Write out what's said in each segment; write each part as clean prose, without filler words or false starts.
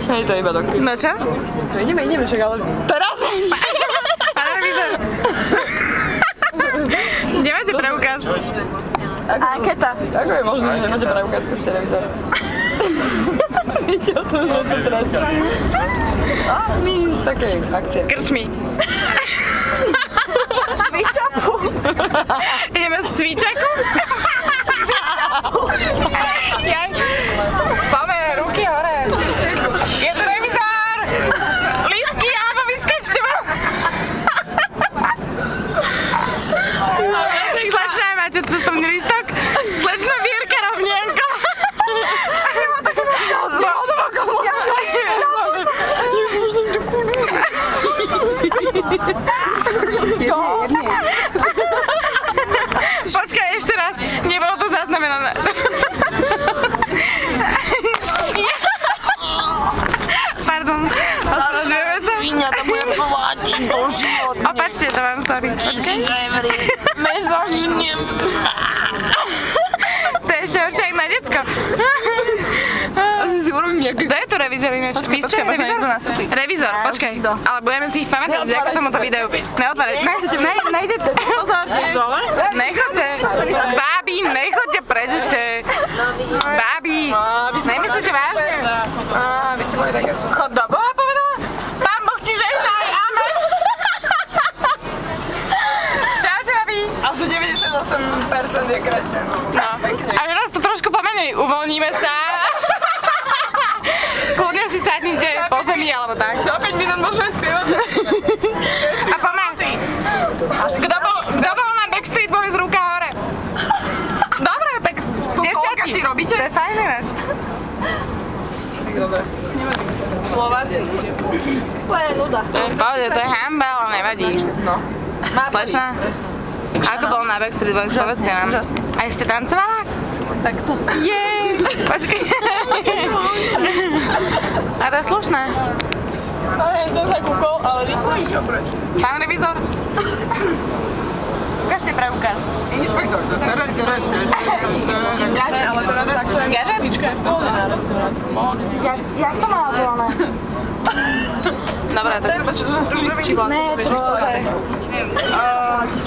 Hej, to je iba dokedy. No čo? No ideme, však ale... Teraz! Pán revizor. Kde máte preukaz? Anketa. Ako je možné, že nemáte preukázku z televízora? Viete o tom, že je to trestné? A my z takej akcie. Krčmi. Cvičaku. Ideme z cvičaku? Poďme, ruky hore. Je tu revizor! Lístky, alebo vyskačte ma! Slečná, máte cestovný lístok? Slečná Vierka Rovnienko. Počkaj, ešte raz. Nebolo to zaznamenané. Pardon. Ospravedlňujeme sa. Vyňata budem platiť do života. Opačte to vám, sorry. Počkaj. Mesažnem. To je ešte horšie jak na decko. Asi si urobím nejaký... Kto je tu revizor ináč? Počkaj, možno niekto nastúpi. Revizor, počkaj. Ale budeme si ich pamätať vďaka tomuto videu. Neotvárajte. Nejdete. Pozor. Nechoďte. Bábi, nechoďte preč ešte. Bábi. Nemyslíte vážne? Vy ste boli také sú. Chod do Boha, povedala? Pán Boh ti žehnaj, amen. Čaute, babi. Až 98% je kresťan. No. A teraz to trošku pomenej. Uvoľníme sa. Kľudne si státnite po zemi, alebo tak. Za 5 minút môžeme spievať. A poďme. Kto bol na Backstreet Boys ruka hore? Dobre, tak 10 ti robíte? To je fajn, nemáš. Tak dobre. Slováci. To je nuda. To je v pohode, to je hamba, ale nevadí. No. Slečna, ako bol na Backstreet Boys, povedzte nám. Aj ste tancovala? Takto. Jej! Počkej. A to je slušné. Hej, to sa kúkol, ale rýchlo išiel preč. Pán revizor? Ukážte preukaz. Inšpektor. Gače, ale teraz takto je Gaže? gažička je v pohode na Jak to má voľné? Dobre, tak Lístky vlastne. Ne, čo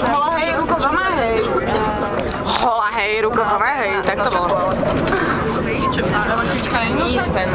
hola hej, ruko pomáhej. Hola hej, ruko pomáhej. Tak to bolo. Električka není? Nič, ten